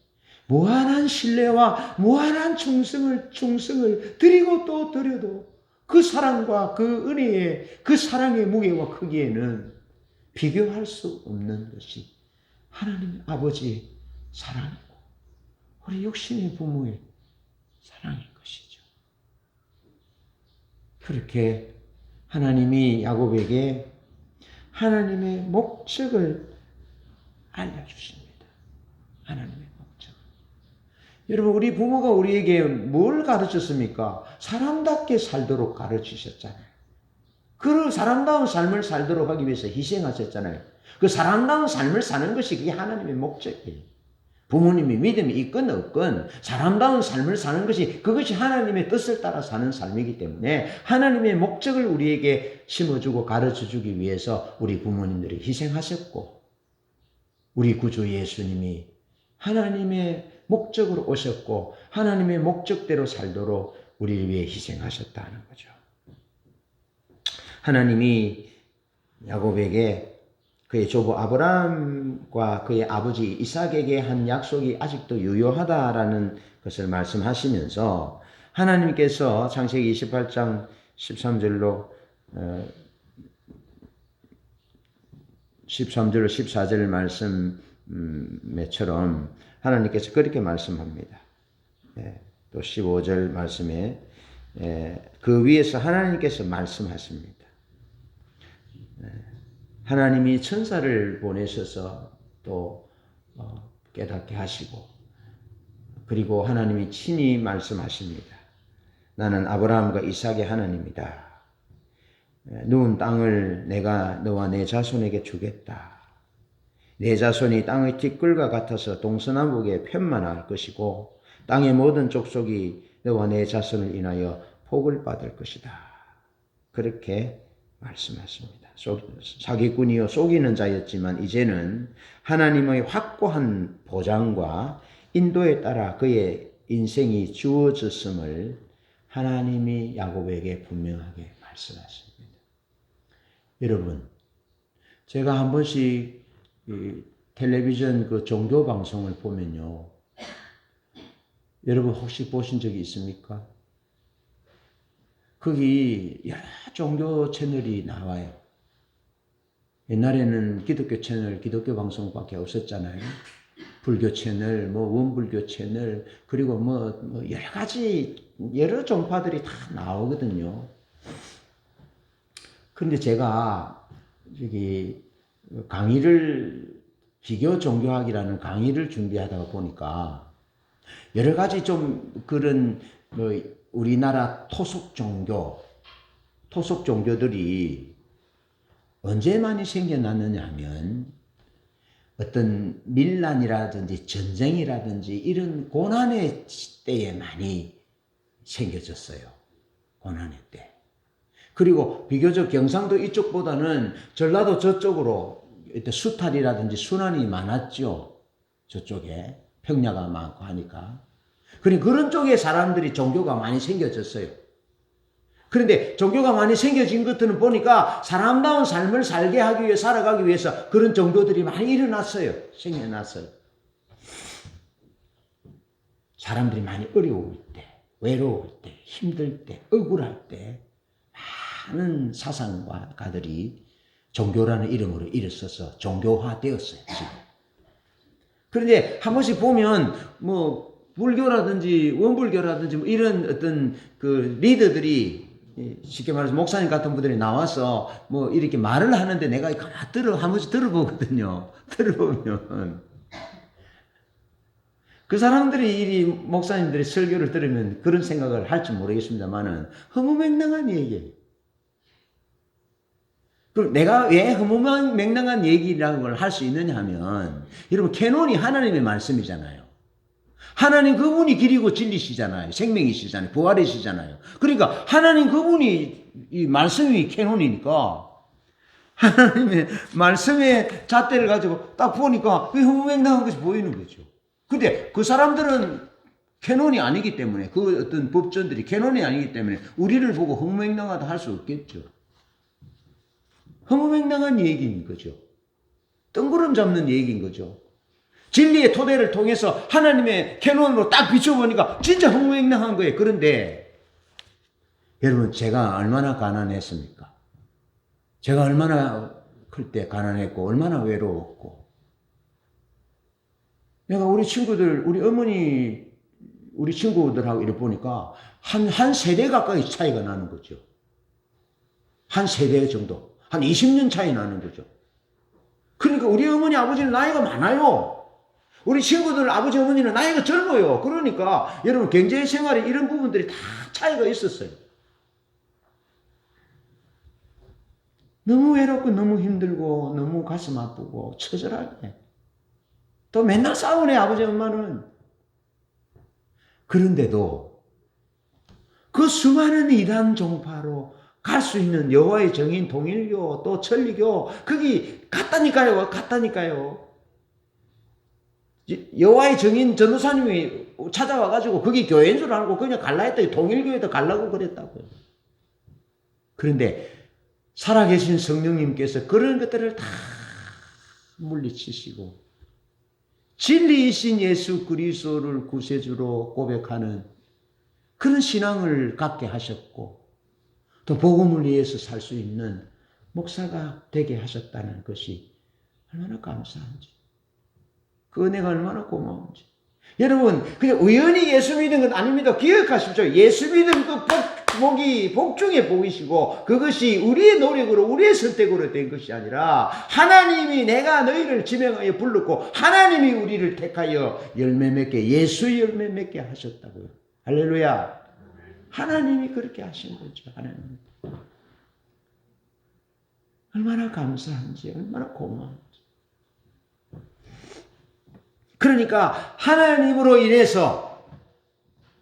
무한한 신뢰와 무한한 충성을 드리고 또 드려도 그 사랑과 그 은혜의 그 사랑의 무게와 크기에는 비교할 수 없는 것이 하나님 아버지의 사랑이고 우리 육신의 부모의 사랑인 것이죠. 그렇게 하나님이 야곱에게 하나님의 목적을 알려주십니다. 하나님의 목적. 여러분, 우리 부모가 우리에게 뭘 가르쳤습니까? 사람답게 살도록 가르치셨잖아요. 그 사람다운 삶을 살도록 하기 위해서 희생하셨잖아요. 그 사람다운 삶을 사는 것이 그게 하나님의 목적이에요. 부모님이 믿음이 있건 없건 사람다운 삶을 사는 것이, 그것이 하나님의 뜻을 따라 사는 삶이기 때문에 하나님의 목적을 우리에게 심어주고 가르쳐주기 위해서 우리 부모님들이 희생하셨고, 우리 구주 예수님이 하나님의 목적으로 오셨고 하나님의 목적대로 살도록 우리를 위해 희생하셨다는 거죠. 하나님이 야곱에게 그의 조부 아브라함과 그의 아버지 이삭에게 한 약속이 아직도 유효하다라는 것을 말씀하시면서, 하나님께서 창세기 28장 13절로 14절 말씀에처럼 하나님께서 그렇게 말씀합니다. 또 15절 말씀에 그 위에서 하나님께서 말씀하십니다. 하나님이 천사를 보내셔서 또 깨닫게 하시고, 그리고 하나님이 친히 말씀하십니다. 나는 아브라함과 이삭의 하나님이다. 누운 땅을 내가 너와 내 자손에게 주겠다. 내 자손이 땅의 티끌과 같아서 동서남북에 편만할 것이고 땅의 모든 족속이 너와 내 자손을 인하여 복을 받을 것이다. 그렇게 말씀하십니다. 사기꾼이요 속이는 자였지만 이제는 하나님의 확고한 보장과 인도에 따라 그의 인생이 주어졌음을 하나님이 야곱에게 분명하게 말씀하십니다. 여러분, 제가 한 번씩 텔레비전 그 종교 방송을 보면요, 여러분 혹시 보신 적이 있습니까? 거기 여러 종교 채널이 나와요. 옛날에는 기독교 채널, 기독교 방송밖에 없었잖아요. 불교 채널, 원불교 채널, 그리고 여러 가지, 여러 종파들이 다 나오거든요. 그런데 제가 비교 종교학이라는 강의를 준비하다가 보니까 여러 가지 좀 그런 우리나라 토속 종교들이 언제 많이 생겨났느냐 하면 어떤 밀란이라든지 전쟁이라든지 이런 고난의 때에 많이 생겨졌어요. 고난의 때. 그리고 비교적 경상도 이쪽보다는 전라도 저쪽으로 수탈이라든지 순환이 많았죠. 저쪽에 평야가 많고 하니까. 그런 쪽에 사람들이 종교가 많이 생겨졌어요. 그런데 종교가 많이 생겨진 것들은 보니까 사람다운 삶을 살게 하기 위해 살아가기 위해서 그런 종교들이 많이 일어났어요. 생겨났어요. 사람들이 많이 어려울 때, 외로울 때, 힘들 때, 억울할 때 많은 사상가들이 종교라는 이름으로 일어서서 종교화되었어요. 지금. 그런데 한 번씩 보면 불교라든지 원불교라든지 이런 어떤 그 리더들이 쉽게 말해서 목사님 같은 분들이 나와서 이렇게 말을 하는데 내가 한 번씩 들어보거든요. 들어보면 그 사람들이 목사님들이 설교를 들으면 그런 생각을 할지 모르겠습니다만은 허무맹랑한 얘기예요. 그럼 내가 왜 허무맹랑한 얘기라는 걸 할 수 있느냐 하면 여러분 캐논이 하나님의 말씀이잖아요. 하나님 그분이 길이고 진리시잖아요. 생명이시잖아요. 부활이시잖아요. 그러니까 하나님 그분이 이 말씀이 캐논이니까 하나님의 말씀의 잣대를 가지고 딱 보니까 그 허무맹랑한 것이 보이는 거죠. 근데 그 사람들은 캐논이 아니기 때문에 그 어떤 법전들이 캐논이 아니기 때문에 우리를 보고 허무맹랑하다 할 수 없겠죠. 허무맹랑한 얘기인 거죠. 뜬구름 잡는 얘기인 거죠. 진리의 토대를 통해서 하나님의 캐논으로 딱 비춰보니까 진짜 허무맹랑한 거예요. 그런데 여러분 제가 얼마나 가난했습니까? 제가 얼마나 클 때 가난했고 얼마나 외로웠고 내가 우리 친구들 우리 어머니 우리 친구들하고 이렇게 보니까 한 세대 가까이 차이가 나는 거죠. 한 세대 정도. 한 20년 차이 나는 거죠. 그러니까 우리 어머니 아버지는 나이가 많아요. 우리 친구들 아버지 어머니는 나이가 젊어요. 그러니까 여러분 경제 생활에 이런 부분들이 다 차이가 있었어요. 너무 외롭고 너무 힘들고 너무 가슴 아프고 처절하게 또 맨날 싸우네 아버지 엄마는. 그런데도 그 수많은 이단 종파로 갈 수 있는 여호와의 정인 동일교 또 천리교 거기 갔다니까요. 여호와의 정인 전도사님이 찾아와가지고 거기 교회인 줄 알고 그냥 갈라 했더니 동일교에도 가려고 그랬다고요. 그런데 살아계신 성령님께서 그런 것들을 다 물리치시고 진리이신 예수 그리스도를 구세주로 고백하는 그런 신앙을 갖게 하셨고 또 복음을 위해서 살 수 있는 목사가 되게 하셨다는 것이 얼마나 감사한지 그 은혜가 얼마나 고마운지 여러분 그냥 우연히 예수 믿은 건 아닙니다. 기억하십시오. 예수 믿은 그 복 중에 복이시고 그것이 우리의 노력으로 우리의 선택으로 된 것이 아니라 하나님이 내가 너희를 지명하여 불렀고 하나님이 우리를 택하여 열매 맺게 예수의 열매 맺게 하셨다고요. 할렐루야. 하나님이 그렇게 하신 거죠. 하나님. 얼마나 감사한지 얼마나 고마운지. 그러니까 하나님으로 인해서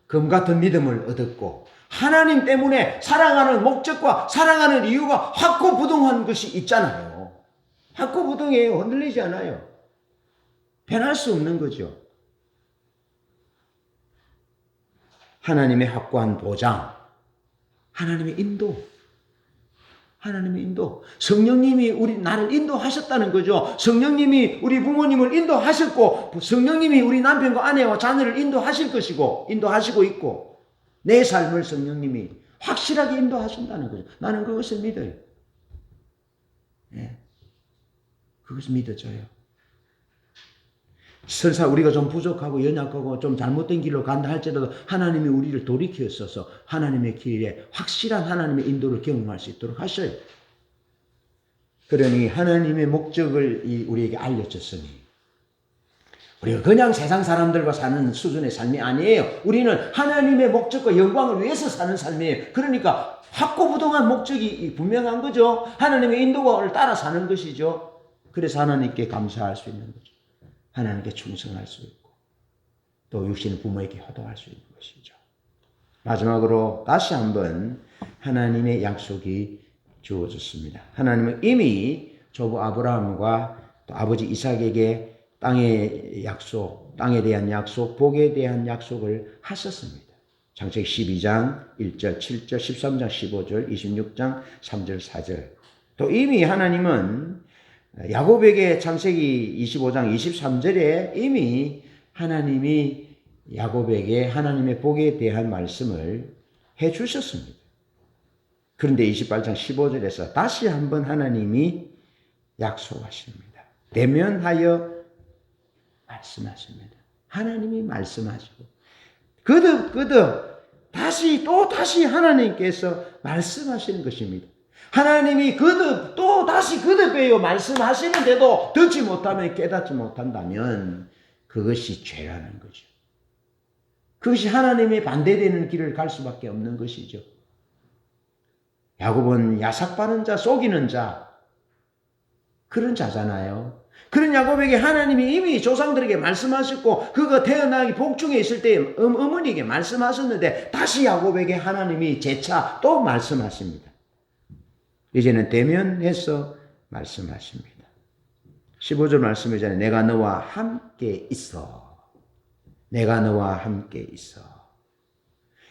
금 같은 믿음을 얻었고 하나님 때문에 사랑하는 목적과 사랑하는 이유가 확고부동한 것이 있잖아요. 확고부동이에요. 흔들리지 않아요. 변할 수 없는 거죠. 하나님의 확고한 보장, 하나님의 인도, 하나님의 인도. 성령님이 나를 인도하셨다는 거죠. 성령님이 우리 부모님을 인도하셨고 성령님이 우리 남편과 아내와 자녀를 인도하실 것이고 인도하시고 있고 내 삶을 성령님이 확실하게 인도하신다는 거죠. 나는 그것을 믿어요. 네. 그것을 믿어줘요. 설사 우리가 좀 부족하고 연약하고 좀 잘못된 길로 간다 할지라도 하나님이 우리를 돌이켰어서 하나님의 길에 확실한 하나님의 인도를 경험할 수 있도록 하셔요. 그러니 하나님의 목적을 우리에게 알려줬으니 우리가 그냥 세상 사람들과 사는 수준의 삶이 아니에요. 우리는 하나님의 목적과 영광을 위해서 사는 삶이에요. 그러니까 확고부동한 목적이 분명한 거죠. 하나님의 인도를 따라 사는 것이죠. 그래서 하나님께 감사할 수 있는 거죠. 하나님께 충성할 수 있고 또 육신의 부모에게 효도할 수 있는 것이죠. 마지막으로 다시 한번 하나님의 약속이 주어졌습니다. 하나님은 이미 조부 아브라함과 또 아버지 이삭에게 땅의 약속, 땅에 대한 약속, 복에 대한 약속을 하셨습니다. 창세기 12장 1절, 7절, 13장 15절, 26장 3절, 4절. 또 이미 하나님은 야곱에게 창세기 25장 23절에 이미 하나님이 야곱에게 하나님의 복에 대한 말씀을 해 주셨습니다. 그런데 28장 15절에서 다시 한번 하나님이 약속하십니다. 대면하여 말씀하십니다. 하나님이 말씀하시고 거듭 다시 하나님께서 말씀하시는 것입니다. 하나님이 또 다시 거듭해요 말씀하시는데도 듣지 못하면 깨닫지 못한다면 그것이 죄라는 거죠. 그것이 하나님의 반대되는 길을 갈 수밖에 없는 것이죠. 야곱은 야삭바른 자, 속이는 자 그런 자잖아요. 그런 야곱에게 하나님이 이미 조상들에게 말씀하셨고 그가 태어나기 복중에 있을 때 어머니에게 말씀하셨는데 다시 야곱에게 하나님이 재차 또 말씀하십니다. 이제는 대면해서 말씀하십니다. 15절 말씀이잖아요. 내가 너와 함께 있어. 내가 너와 함께 있어.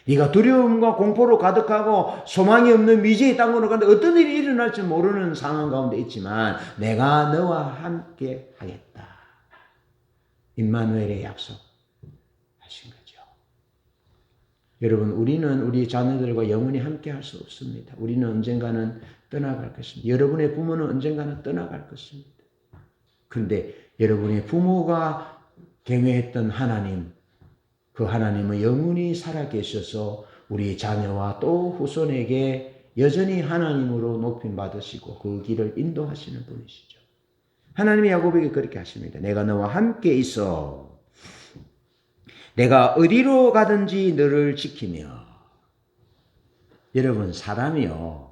네가 두려움과 공포로 가득하고 소망이 없는 미지의 땅으로 가는데 어떤 일이 일어날지 모르는 상황 가운데 있지만 내가 너와 함께 하겠다. 임마누엘의 약속 하신 거죠. 여러분 우리는 우리 자녀들과 영원히 함께 할 수 없습니다. 우리는 언젠가는 떠나갈 것입니다. 여러분의 부모는 언젠가는 떠나갈 것입니다. 그런데 여러분의 부모가 경외했던 하나님, 그 하나님은 영원히 살아계셔서 우리 자녀와 또 후손에게 여전히 하나님으로 높임 받으시고 그 길을 인도하시는 분이시죠. 하나님이 야곱에게 그렇게 하십니다. 내가 너와 함께 있어. 내가 어디로 가든지 너를 지키며. 여러분 사람이요.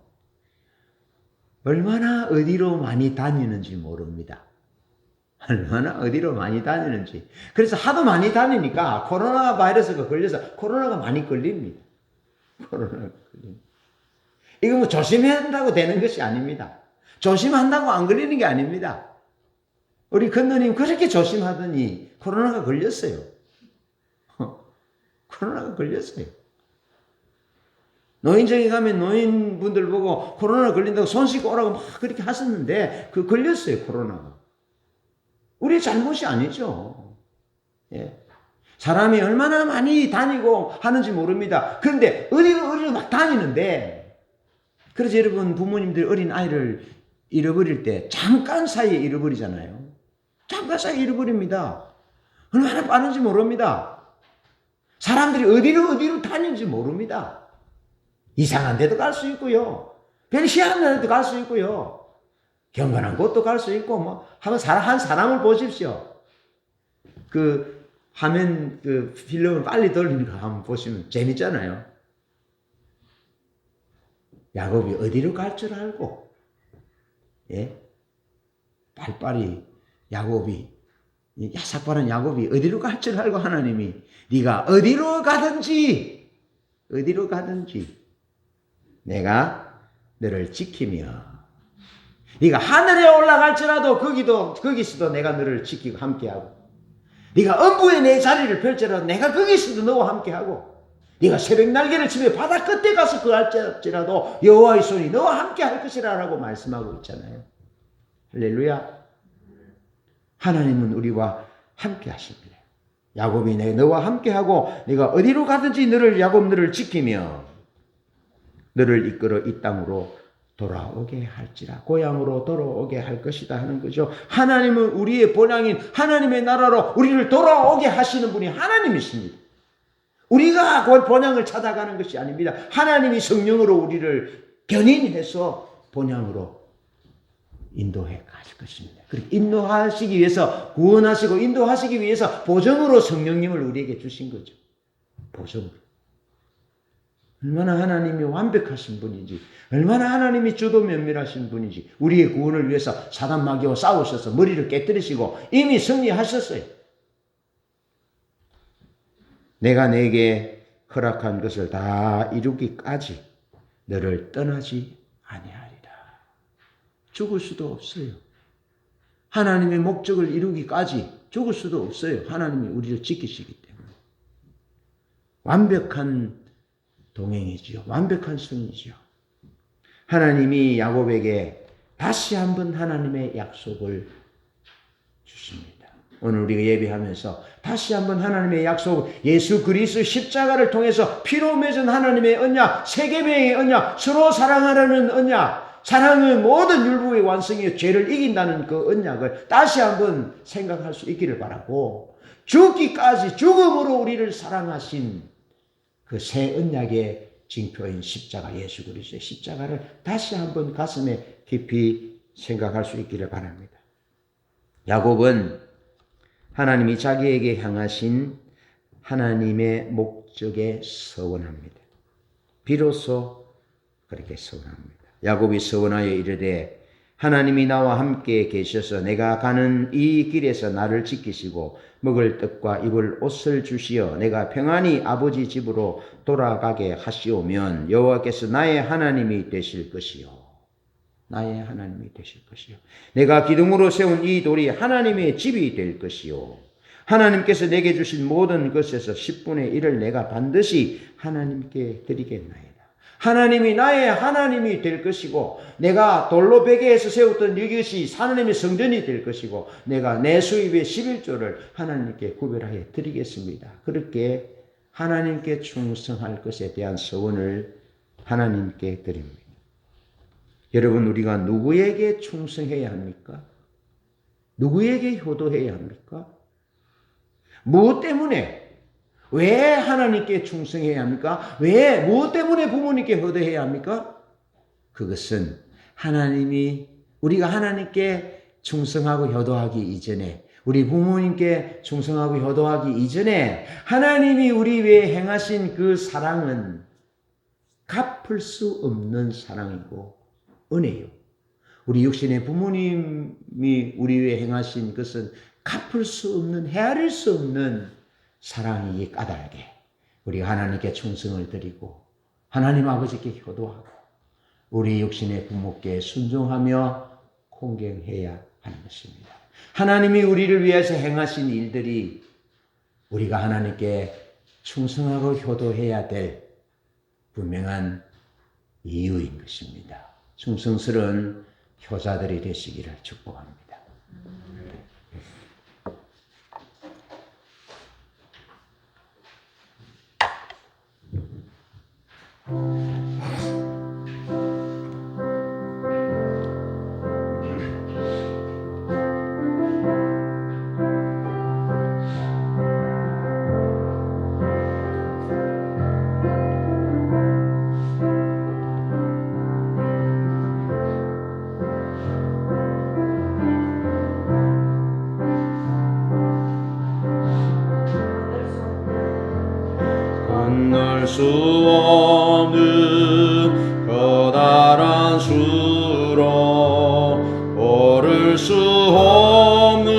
얼마나 어디로 많이 다니는지 모릅니다. 얼마나 어디로 많이 다니는지. 그래서 하도 많이 다니니까 코로나 바이러스가 걸려서 코로나가 많이 걸립니다. 코로나가 걸립니다. 이거 뭐 조심한다고 되는 것이 아닙니다. 조심한다고 안 걸리는 게 아닙니다. 우리 큰누님 그렇게 조심하더니 코로나가 걸렸어요. 코로나가 걸렸어요. 노인정에 가면 노인분들 보고 코로나 걸린다고 손 씻고 오라고 막 그렇게 하셨는데 그 걸렸어요. 코로나가. 우리의 잘못이 아니죠. 예. 사람이 얼마나 많이 다니고 하는지 모릅니다. 그런데 어디로 막 다니는데 그래서 여러분 부모님들 어린 아이를 잃어버릴 때 잠깐 사이에 잃어버리잖아요. 잠깐 사이에 잃어버립니다. 얼마나 빠른지 모릅니다. 사람들이 어디로 다니는지 모릅니다. 이상한 데도 갈 수 있고요. 별 희한한 데도 갈 수 있고요. 경건한 곳도 갈 수 있고, 뭐, 한 사람을 보십시오. 그, 화면, 필름을 빨리 돌리는 거 한번 보시면 재밌잖아요. 야곱이 어디로 갈 줄 알고, 예? 빨리빨리 야곱이 삭발한 야곱이 어디로 갈 줄 알고 하나님이 네가 어디로 가든지 내가 너를 지키며 네가 하늘에 올라갈지라도 거기서도 내가 너를 지키고 함께하고 네가 음부에 내 자리를 펼쳐라도 내가 거기서도 너와 함께하고 네가 새벽 날개를 치며 바다 끝에 가서 거할지라도 여호와의 손이 너와 함께할 것이라고 말씀하고 있잖아요. 할렐루야. 하나님은 우리와 함께하십니다. 야곱이 너와 함께하고 네가 어디로 가든지 야곱 너를 지키며 너를 이끌어 이 땅으로 돌아오게 할지라 고향으로 돌아오게 할 것이다 하는 거죠. 하나님은 우리의 본향인 하나님의 나라로 우리를 돌아오게 하시는 분이 하나님이십니다. 우리가 그 본향을 찾아가는 것이 아닙니다. 하나님이 성령으로 우리를 견인해서 본향으로 인도해 가실 것입니다. 그렇게 인도하시기 위해서 구원하시고 인도하시기 위해서 보정으로 성령님을 우리에게 주신 거죠. 보정으로. 얼마나 하나님이 완벽하신 분인지, 얼마나 하나님이 주도 면밀하신 분인지, 우리의 구원을 위해서 사단 마귀와 싸우셔서 머리를 깨뜨리시고 이미 승리하셨어요. 내가 내게 허락한 것을 다 이루기까지 너를 떠나지 아니하리라. 죽을 수도 없어요. 하나님의 목적을 이루기까지 죽을 수도 없어요. 하나님이 우리를 지키시기 때문에. 완벽한 동행이지요. 완벽한 성이지요. 하나님이 야곱에게 다시 한번 하나님의 약속을 주십니다. 오늘 우리가 예배하면서 다시 한번 하나님의 약속, 예수 그리스도 십자가를 통해서 피로 맺은 하나님의 언약, 세계명의 언약, 서로 사랑하라는 언약, 사랑은 모든 율법의 완성이요 죄를 이긴다는 그 언약을 다시 한번 생각할 수 있기를 바라고, 죽기까지 죽음으로 우리를 사랑하신 그 새 언약의 징표인 십자가, 예수 그리스도의 십자가를 다시 한번 가슴에 깊이 생각할 수 있기를 바랍니다. 야곱은 하나님이 자기에게 향하신 하나님의 목적에 서원합니다. 비로소 그렇게 서원합니다. 야곱이 서원하여 이르되 하나님이 나와 함께 계셔서 내가 가는 이 길에서 나를 지키시고 먹을 떡과 입을 옷을 주시어 내가 평안히 아버지 집으로 돌아가게 하시오면 여호와께서 나의 하나님이 되실 것이요. 나의 하나님이 되실 것이요. 내가 기둥으로 세운 이 돌이 하나님의 집이 될 것이요. 하나님께서 내게 주신 모든 것에서 10분의 1을 내가 반드시 하나님께 드리겠나이다. 하나님이 나의 하나님이 될 것이고 내가 돌로 베개에서 세웠던 이것이 하나님의 성전이 될 것이고 내가 내 수입의 11조를 하나님께 구별하여 드리겠습니다. 그렇게 하나님께 충성할 것에 대한 서원을 하나님께 드립니다. 여러분, 우리가 누구에게 충성해야 합니까? 누구에게 효도해야 합니까? 무엇 때문에? 왜 하나님께 충성해야 합니까? 왜, 무엇 때문에 부모님께 효도해야 합니까? 그것은 우리가 하나님께 충성하고 효도하기 이전에, 우리 부모님께 충성하고 효도하기 이전에 하나님이 우리 위해 행하신 그 사랑은 갚을 수 없는 사랑이고 은혜요. 우리 육신의 부모님이 우리 위해 행하신 것은 갚을 수 없는, 헤아릴 수 없는 사랑이 까닭에 우리가 하나님께 충성을 드리고 하나님 아버지께 효도하고 우리 육신의 부모께 순종하며 공경해야 하는 것입니다. 하나님이 우리를 위해서 행하신 일들이 우리가 하나님께 충성하고 효도해야 될 분명한 이유인 것입니다. 충성스러운 효자들이 되시기를 축복합니다. 건널 수 없는 커다란 수로 오를 수 없는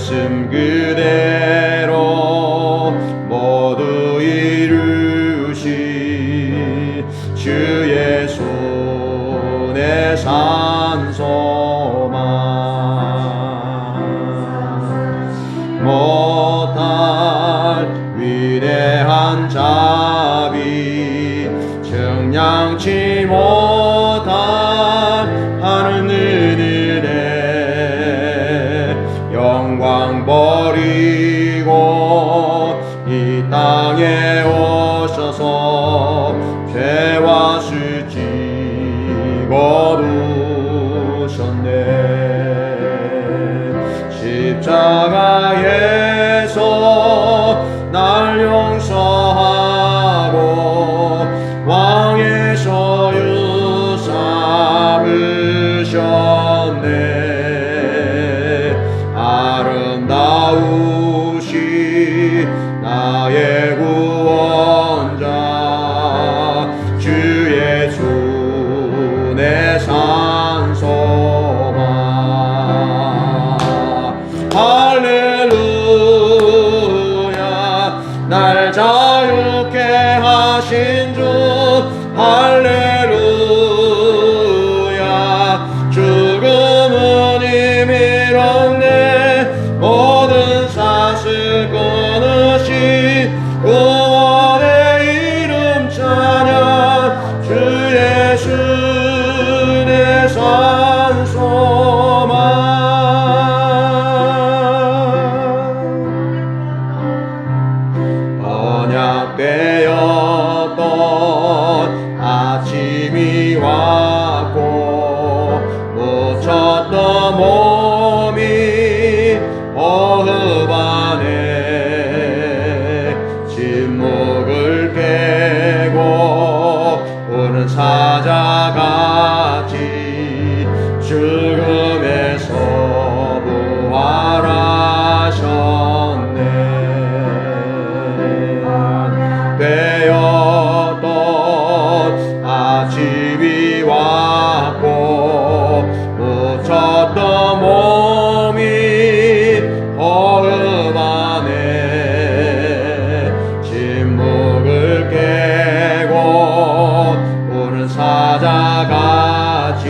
말씀 그대로 모두 이루시 주 예수 내 산소만 못할 위대한 자비 정량치 못할 하늘 은혜 영광 버리고 이 땅에 오셔서 죄와 수 지고두셨네 십자가에서 날 용서하고 왕의 소유 삼으셨네 아름다우시 나의 구원자 주 예수 내 산소만 할렐루야 날 자유케 하신 주 할렐루야 죽음은 이미 이뤘네 모든 삿을 끊으신 구원의 이름 찬양 주 예수 내 산소만 언약되었던 아침이 왔고 묻혔던 몸이 어흡 안에 침묵을 깨고 우는 사자같이 죽음에서 부활하셨네 되었던 아침이 왔고 묻혔던 몸이 어음 안에 침묵을 깨고 우는 사자같이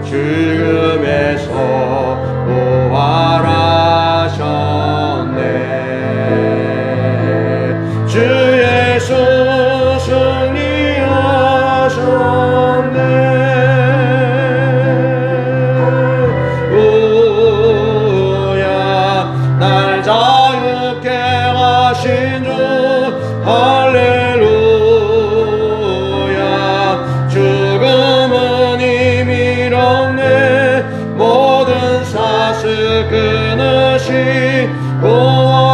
죽음에서 부활하셨네 주 예수 승리하셨네 우야 날 자유케 하신 주 할렐루야 죽음은 이미 이뤘네 모든 삿을 끊으신 구원